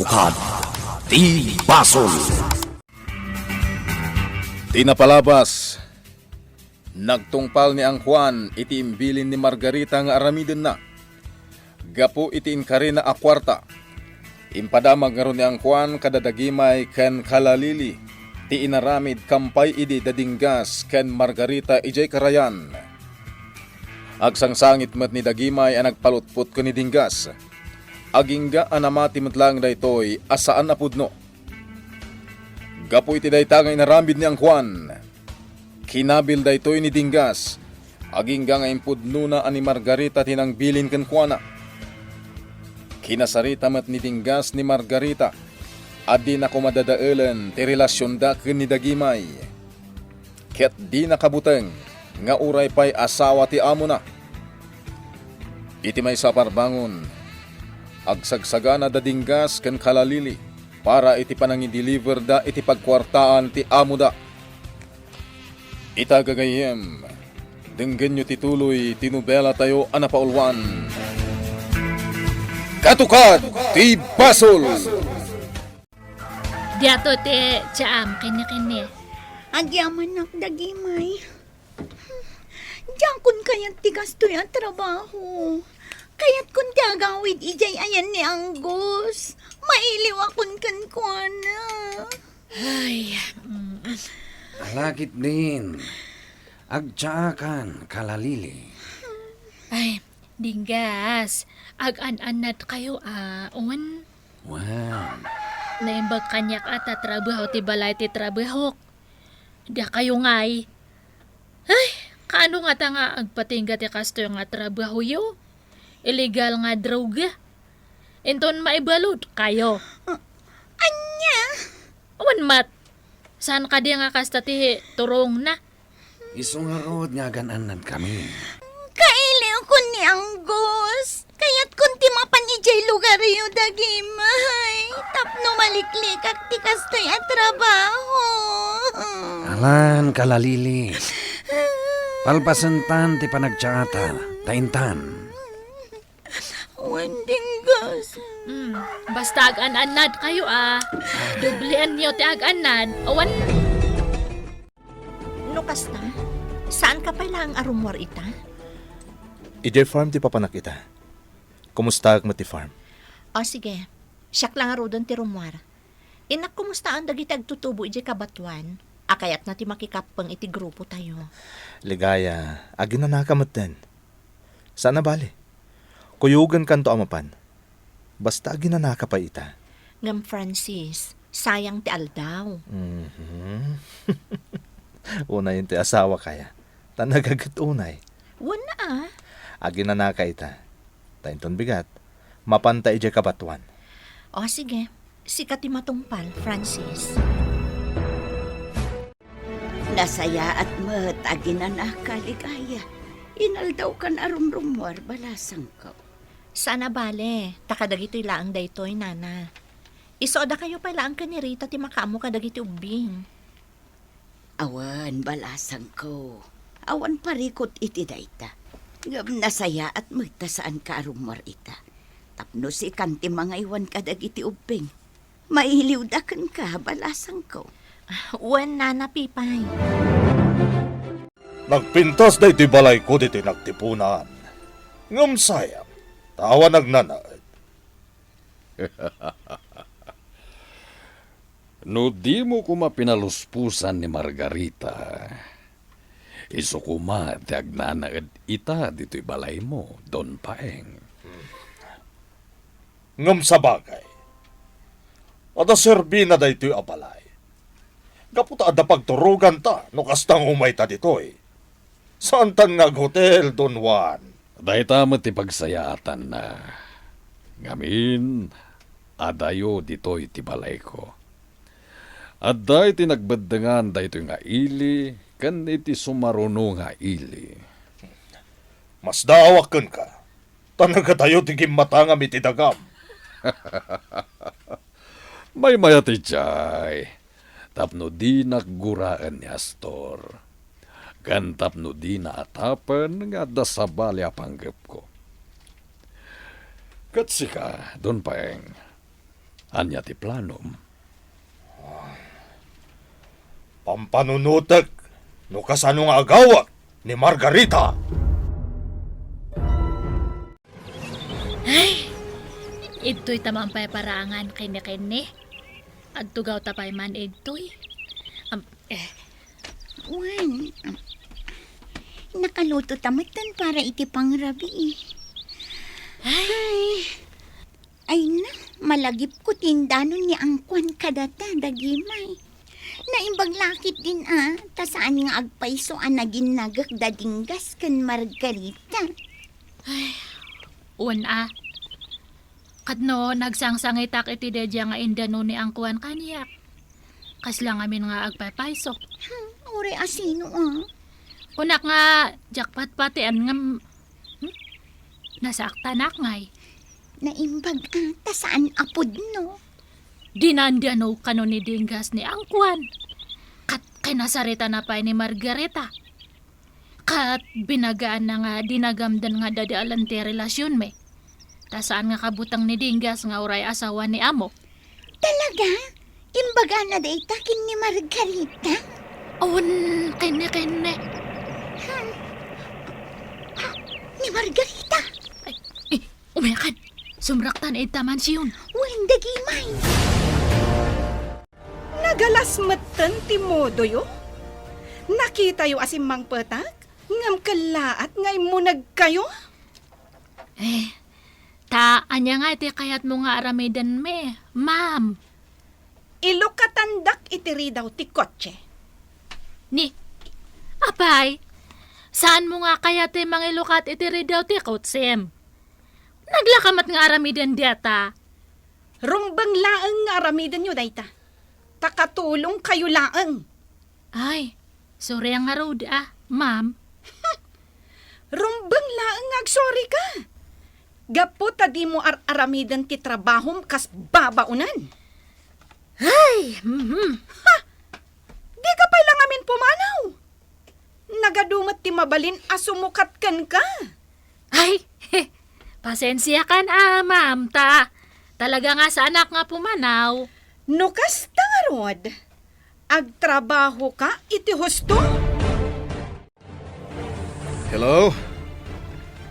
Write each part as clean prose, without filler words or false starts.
Katukad, Tibasol. Tinapalabas, nagtungpal ni ang Juan iti imbilin ni Margarita nga aramiden na. Gapu iti inkari na akwarta. Impadamag nga ron ni ang Juan kadadagimay ken kalalili. Ti inaramid kampay idi dadinggas ken Margarita ijay karayan. Agsangsangit met ni dagimay ang nagpalutput ko ni dinggas. Agingga anamati metlang daytoy asaan na pudno. Gapu iti dayta nga inaramid ni ang Juan. Kinabil daytoy ni dinggas. Agingga nga impudno na ani Margarita tinang bilin ken Juana. Kinasarita met ni dinggas ni Margarita. Adi na kumadadaelan ti relasyon da ken ni dagimay. Ket di nakabuteng nga uray pay asawa ti amo na. Iti may saparbangon. Agsagsagana da dinggas ken kalalili para iti panangi-deliver da iti pagkwartaan ti amo da. Ita gagayem, denggen nyo tituloy tinubela tayo anapaulwan. Katukad, Tibasol! Diato te Chaam, kanya-kanya. Agyaman nak dagimay. Diyan kun kayat tigas to yung trabaho. Kayat kun tagawid ijay ayan ni Angus. Mailiw akon kan kuana. Ay, Alakit din. Agtsaakan, kalalili. ay, dinggas. Ag-an-anat kayo, on. Wow. Naimbag kanyak ata trabaho ti balay ti trabaho. Da kayo ngay. Ay, kaano nga ta nga agpatingga ti kasto nga trabaho yo? Illegal nga droga. Enton maibalod kayo. Anya? Awan mat. Saan ka di nga kasta ti turong na? Isungarod nga gananad kami. Kailiw ko ni Angus. Kayat kun ti mapan ijay lugar yu dagimay. Tapno maliklik ak tikas to yung trabaho. Alan, kalalili. Palpasantan ti panagtsaata. Taintan. Wendinggas. Basta ag-anad kayo Dublian niyo ti ag-anad. Awan. Lukas na, saan ka pala ang arumor ita? Ijay farm ti papanak kita. Kumusta ak ti farm? O sige, siyak lang aro doon ti rumwar. Inak, kumusta ang dagiti agtutubo iti kabatuan? Akayat na ti makikapang iti grupo tayo. Ligaya, agin na nakamat din. Sana bali. Kuyugan kanto amapan. Basta agin na nakapa ita. Ngam Francis, sayang ti aldaw. Unay ti asawa kaya. Tanagagat unay. Wala Agin na naka ita. Tainton bigat. Mapantay ijay kabatuan. O sige, sikat ti matungpal, Francis. Nasaya at mat aginan kaligaya. Inaldaw kan arumrumwar balasang ka. Sana bale, takadagito ilaang daytoy, nana. Isoda kayo pala ang kanirita ti makamu kadagiti ubing. Awan balasang ko. Awan parikot iti dayta. Ngam nasaya at magta saan ka arumwar ita. Tapno si kanti mga iwan kadagiti ubing. Mailiw dakan ka balasang ko. Wen, nana, pipay. Nagpintas da iti balay ko diti nagtipunan. Ngam sayang, tawa nagnanaad. No di mo kuma pinaluspusan ni Margarita, iso kuma ti agnanaad ita dito'y balay mo, Don Paeng. Ngam sa bagay. Ada serbi na da ito'y abalay. Kaputa ada pagturugan ta, no kastang umay ta dito'y. Saan tan nga hotel, Don Juan? Dahi tama ti pagsayaatan na. Ngamin, adayo dito'y ti balay ko. At dahi ti nagbaddangan dahi ito'y nga ili, kan iti sumaruno nga ili. Mas daawakan ka. Tanaga tayo ti kimatangam iti dagam. May mayati jay. Tapno di nagguraan ni Astor. Kan tapno di naatapan nga dasabali apanggap ko. Katsika, Don Paeng. Anya ti planom. Pampanunutek no kasano nga agawat ni Margarita. Ito'y tamang parangan kini-kini. At tugaw tapay man ito'y. Wan, nakaluto tamatan para iti pangrabi. Ay na, malagip ko tindanon ni angkwan kadata, dagimay. Naimbag lakit din tasaan nga agpaiso naging nagak dadinggas kan Margarita. Una, kadno nagsangsangitak iti dedya nga indano ni angkuan kaniyak. Kaslang amin nga agpapaysok. Uri asino Kunak nga jakpat patian nga nasaktanak ngay. Naimbag tasaan apod no. Dinandano kano ni Dinggas ni angkuan. Kat kinasarita na pa ni Margarita. Kat binagaan na nga dinagamdan nga dadaalan ti relasyon me. Tasaan nga kabutang ni Dinggas nga uray asawa ni amo. Talaga? Imbaga na day takin ni Margarita? Awan, kene. Ni Margarita? Umayakan, sumraktan itaman siyon. Walang dagimay. Nagalas matan ti modo yo. Nakita yo asimang petak? Ngam kalaat ngay munag kayo? Anya nga iti kayat mo nga aramidan me, ma'am. Ilo katandak itiri daw ti kotse. Ni, apay, saan mo nga kaya ti mangilukat itiri daw ti kotsem? Naglakamat nga aramidan diata. Rumbang laeng nga aramidan yo dayta. Takatulong kayo laeng. Ay, sorry nga raw ma'am. Rumbang laeng nga agsorry ka. Gapo ta di mo aramidan ti trabahom kas babaunan. Ay, Di ka pa'y lang amin pumanaw. Nagadumat ti mabalin asumukat kan ka. Ay, pasensya kan ma'am talaga nga sa anak nga pumanaw. Nukas tangarod. Agtrabaho ka iti husto? Hello?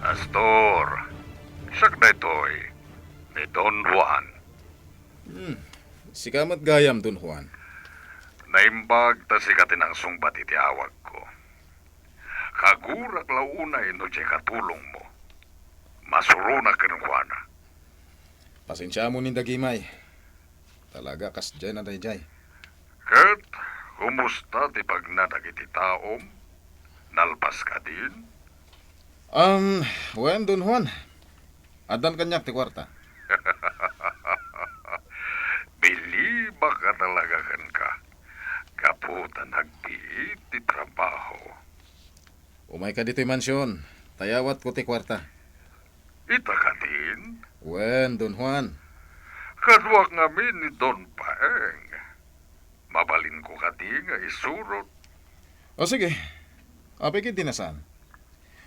Astor, sak na ito'y ni Don Juan. Sikamat gayam, Don Juan. Naimbag ta si katinang sungbat iti awag ko. Kagurak launay no di katulong mo. Masuro na ken Juana. Pasensya mo ni Dagimay. Talaga kas dyan na dayjay. Ket, kumusta ti pagnadag iti taom? Nalpas ka din? Wen, Don Juan. Adan kanyak ti kwarta. Biliba ka talaga kan ka. Kaputa nagpiit ti trabaho. Umay ka dito'y mansyon. Tayawat ko ti kwarta. Ita ka din? Wen, Don Juan. Kadwak ngamin ni Don Paeng. Mabalin ko ka di nga isurot. O sige. Apikit dinasan.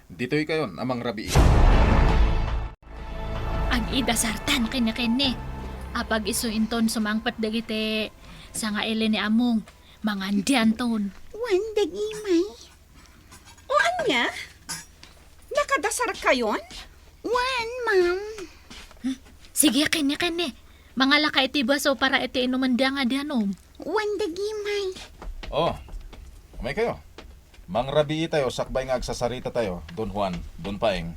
Dito'y kayon, amang rabi. Ang idasartan kanya-kanya. Apag isuinton sumangpat dagiti sa nga ili ni among mga andianton. Wan, dagimay. O anya? Nakadasar kayon? Wan, ma'am. Sige, kanya-kanya. Mga laka iti baso para iti inumanda nga dianom. Wan, dagimay. Oh, umay kayo. Mang rabi tayo, sakbay nga agsasarita tayo. Don Juan, Don Paeng.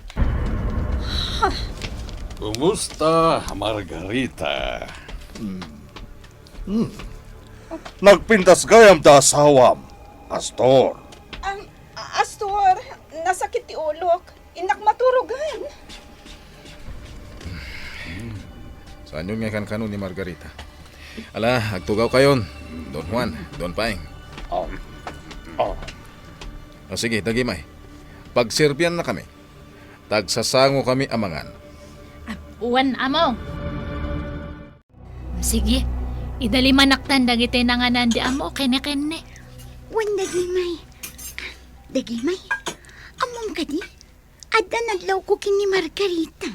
Kumusta, Margarita? Nagpintas gayam ta asawam, Astor. Astor, nasakit ti ulok. Inak maturugan. Saan yun nga kan ni Margarita? Ala, agtugaw kayon. Don Juan, Don Paeng. O sige, Dagimay. Pagsirbyan na kami. Tagsasango kami amangan. Uwan amo. Sige, idali manaktan dagiti nanganan di amo kene-kene. Wan, dagimay. Dagimay, among ka di? Adda naglaw ko kini Margarita.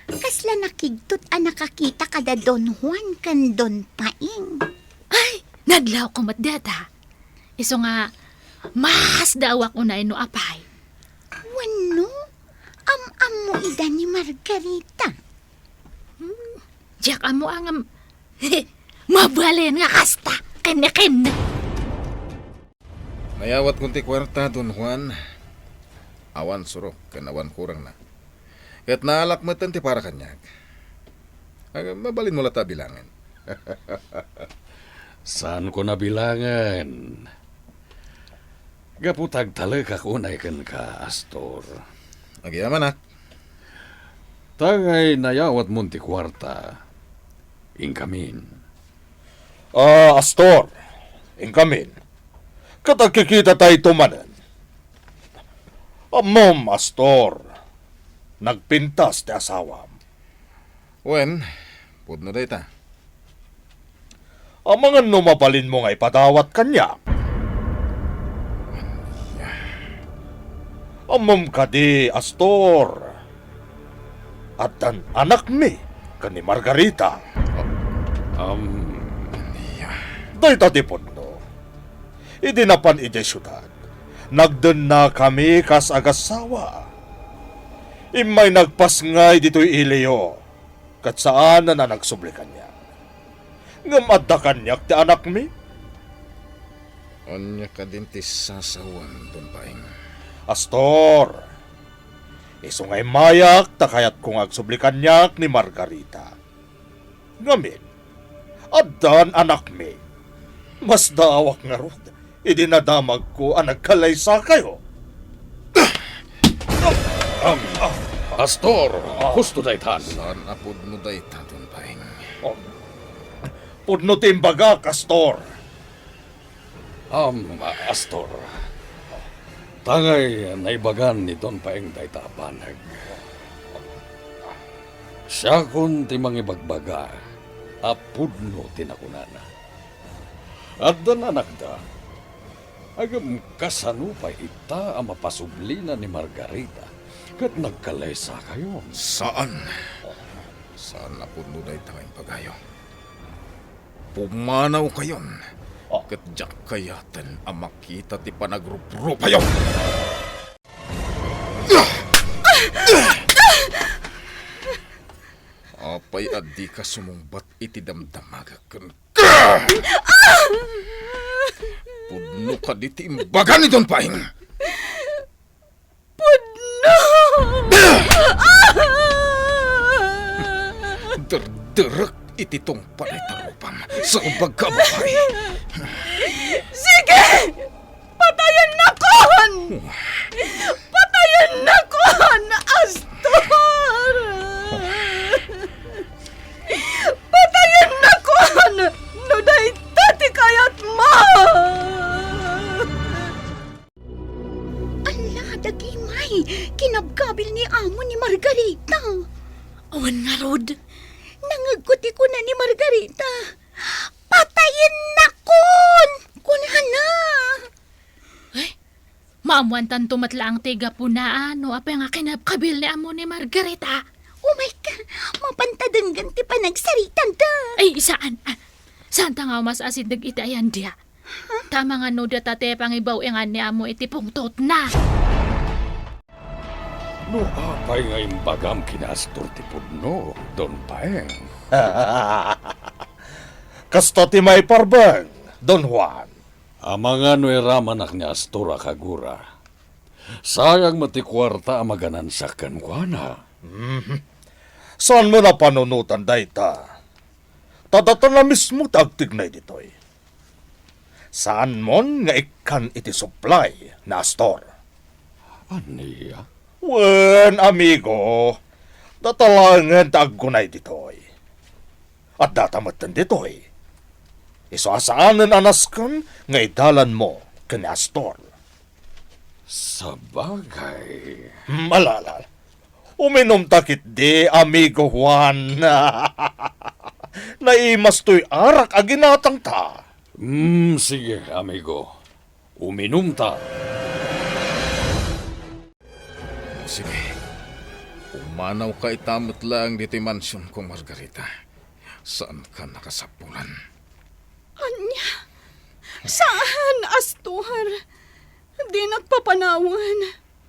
Kasla nakigtot nakakita kada Don Juan kan Don Paing. Ay, naglaw ko matdata. Iso nga, mas daw ako na ino apay. Wano? Am mo ida ni Margarita. Diyak amo ang mabalen nga kasta. Ken. Nayawat kunti kwarta, Don Juan. Awan surok, kanawan kurang na. Kat naalak mo ti para kanyag. Mabalin mo lata bilangan. Saan ko nabilangan? Gaputag talaga kunay kan ka, Astor. Agyaman nak. Tagay nayawat munti kwarta. Ingkamin. Astor, ingkamin. Katagkikita tayo tumanan. Amom, Astor. Nagpintas ti asawam. Wen, pudno day ta. Ang mga numapalin mo nga ipadawat kanya. Amom ka di, Astor. At ang anak mi, kani Margarita. Dayta di podno. Idinapan iti syudad. Nagdun na kami kas agasawa. Imay nagpasngay dito'y Ileo. Kat saan na nagsubli kanya. Ngamadda kanyak ti anak mi. Anya ka din ti sasawan, Don Paing. Astor, iso nga'y mayak takayat kung agsubli kanyak ni Margarita. Ngamin, adan anak mi. Mas daawak nga rod. Idinadamag ko ang nagkalaysa kayo. Astor, husto daytan. Saan na pudno day ta, Don Paing? Pudno timbaga, Astor. Astor. Tangay naibagan ni Don Paeng dayta panag. Siya kun ti mangibagbaga, apudno tinakunana. At dan anak da, agam kasanupay ita ang mapasublina ni Margarita, kat nagkalaysa kayo. Saan? Saan na pudno day ta kayong pagayo? Pumanaw kayon. Kat jak kayatan ang makita ti panagrup-rupayo. Apay adi ka sumungbat iti damdamaga ken ka! Pudno ka di ti imbaga ni Don Paing. Derderek iti tong panitarupam sa ubag ka babae. Sige! Patayan na kon! Patayan na kon, Astor! Patayan na kon! No day tati kayat ma! Ala, dagimay. Kinabgabil ni amo ni Margarita. Awan nga, Rod. Nangaguti ko na ni Margarita. Patayin na kun! Kunhana! Ay, maamuan tan tumatla ang tiga po na ano, apa nga kinabkabil ni amo ni Margarita. Oh my God! Mapantadanggan ti panagsaritan ta! Ay, saan? Saan ta nga mas asindag itayan dia? Tama nga no tate pangibaw ingan ni amo iti pungtot na. No, apay nga imbagam kina Astor ti pudno, Don Paeng. Kasta ti may parbang, Don Juan. Amanga no eramanak ni Astor akagura. Sayang matikwarta ang maganansakan ko na. Saan mo na panunutan dayta? Tadata na mismo tagtignay ditoy. Saan mon nga ikan iti supply na Astor? Aniya? Wen, amigo, datalangan taggunay ditoy. At datamatan ditoy. Iso asaanan anaskan nga idalan mo ken Astor. Sabagay. Malala. Uminom takit di, amigo Juan. Naimas to'y arak aginatang ta. Sige, amigo. Uminom ta. Sige. Umanaw ka itamot lang dito'y mansyon ko, Margarita. Saan ka nakasapulan? Anya, saan, Astor? Di nagpapanawan,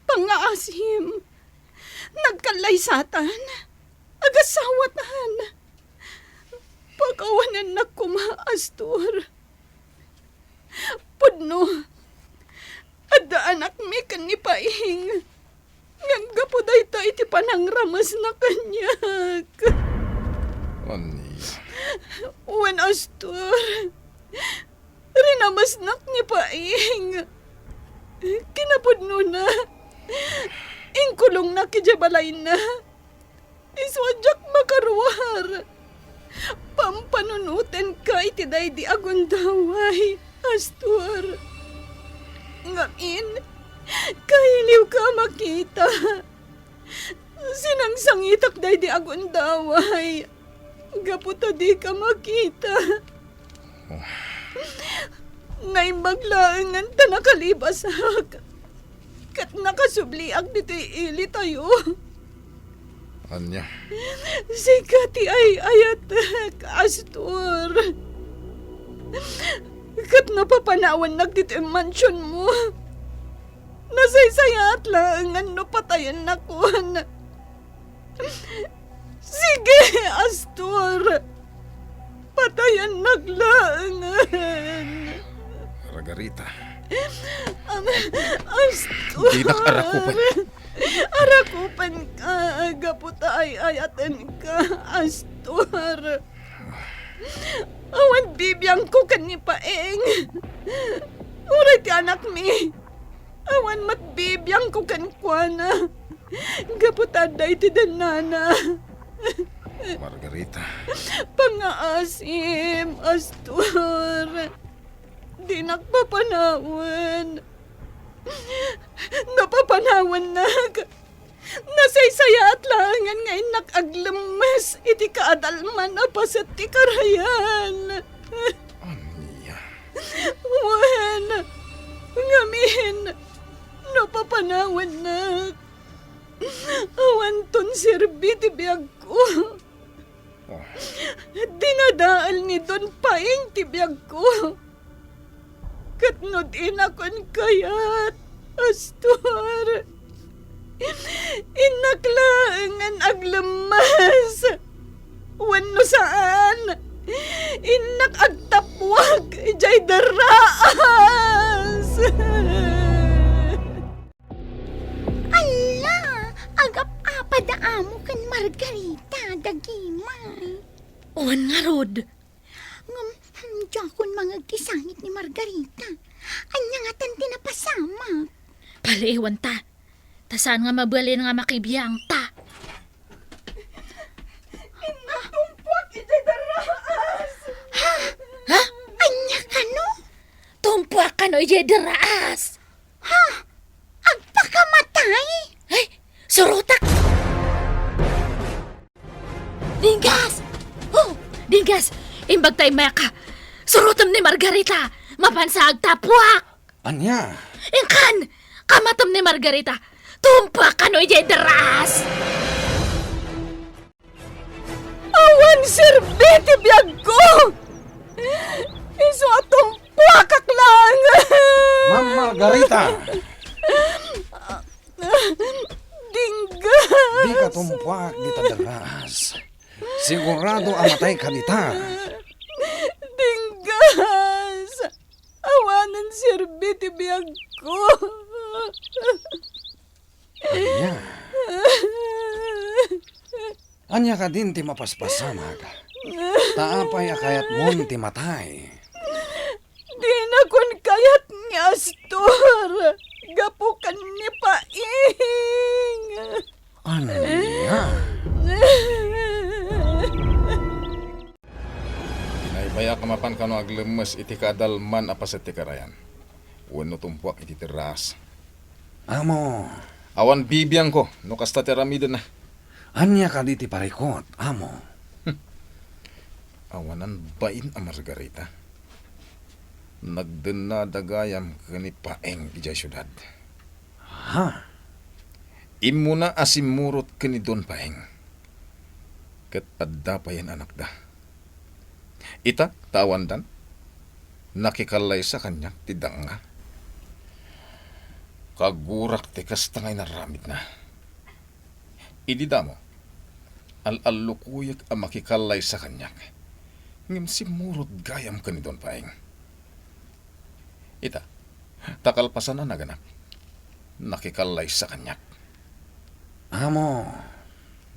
pangaasim, nagkalaysatan, agasawatan. Pagawanan na kuma, Astor. Pudno, adda anak mi kanipaing. Nga po dayta iti panangramas na kanyak. Anya, Wan, Astor. Rinamasnak ni Paing. Kinapudno na. Ingkulong na kijabalay na. Iswadyak makaruwar. Pampanunutan ka iti day di agundaway, Astor. Ngamin, kahiliw ka makita. Sinangsangitak day di agundaway. Gaputa di ka makita. Ngay maglaangan ta nakalibasak. Kat nakasubliak dito'y ili tayo. Anya, Sikati ay ayat, Astor. Kat napapanawan nagdito'y mansyon mo. Nasaysayat lang no patayan na kun. Sige, Astor. Patayan naglaangan. Margarita. Astor. Di nakarakupan. Arakupan ka. Gaputa ay ayatan ka, Astor. Awan bibiyang ko kanipaeng. Uray ti anak mi. Awan matbibiyang ko kankwana. Gaputa day ti danana. Margarita. Pangaasim, Astor. Di nagpapanawan. Napapanawan nasaysaya at langan ngayon nakaglamas iti kaadalman apas at ti karayan. Anya, Wan, ngamin, napapanawan awan ton sirbi ti biyag ko. Dinadaal ni Don Paing ti biyag ko. Katnod inakon kayat, Astor. Inaklaangan aglemas. Wano saan? Inak agtapwag, ijay daraas. Ala, agap-apa daamo kan Margarita, dagimay. Uwan nga, Rod. Jakon mga kisangit ni Margarita. Anya nga tan tinapasama. Paliwan ta. Tasaan nga mabalin nga makibiyang ta. Inatumpuak, ijay daraas. Ha? Anya ka no? Tumpuak ka no, deraas. Ha? Agpakamatay? Ay, surutak! Dinggas! Oh, Dinggas! Imbag tayo maya ka. Surutam ni Margarita. Mapansag tapwak. Anya, Ingkan! Kamatam ni Margarita. Tumpuak ka no, deraas. Awan sirbiti biyag ko! Iso atong puakak lang! Ma'am Margarita, Dinggas! di ka tumpuak di tadaras. Sigurado amatay ka dita. Dinggas! Awanan sirbiti biyag ko! Anya, anya ka din ti mapaspasamag. Taapay akayat mon ti matay. Di na kun kayat ni Astor! Gapukan ni Paing! Anya, Tinaybaya kamapan ka no aglemes iti kadalman apas iti karayan. Wano tumpuak iti teras. amo, Awan bibiyang ko, no kasta tiramida na. anya ka di ti parikot, amo. Awanan bain a Margarita. Nagdunadagayam kani Paeng ijay syudad. Ha? Imo na asimurot ka ni Don Paeng. Kat adda pa yan anak da. Ita, tawandan. Nakikalay sa kanya, tidang nga. Kagurak te kastangay na ramid na. Idida mo, al-alukuyag ang makikalay sa kanya. Ngim simurot gayam ka ni Don Paeng. Ita, takalpasan na naganak. Nakikalay sa kanya. Amo,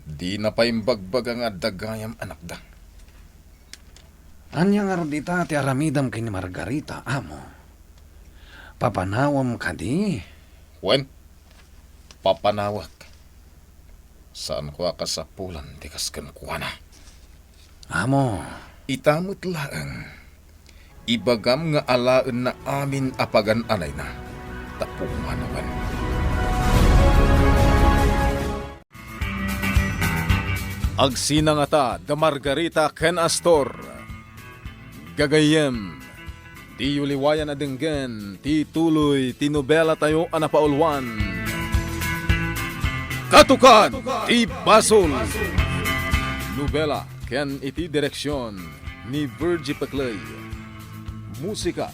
Di na pa imbagbag ang adagayam anak da. anya nga rodita ti aramidam kay ni Margarita, amo. Papanawam ka di. Wen, papanawag. Saan ko akasapulan di kaskan kuha na. Amo, Itamot laang. Ibagam nga alaan na amin apagan anay na. Tapumanawan. Agsina nga ta, da Margarita Ken Astor. Gagayem, ti yuliwayan na denggen, ti tuloy, ti nobela tayo anapaulwan. Katukan, ti Basol. Nobela, ken iti direksyon ni Virgie Paclay. Musika,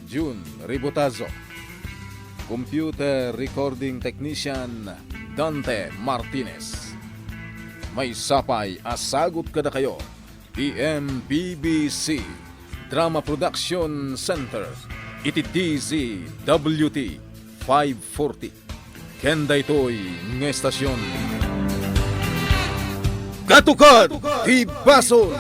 June Ribotazo. Computer Recording Technician, Dante Martinez. May sapay asagot kada kayo. TMPBC Drama Production Center. Iti DZWT 540. Kenda ito'y ng estasyon. Katukan! Ti Basol!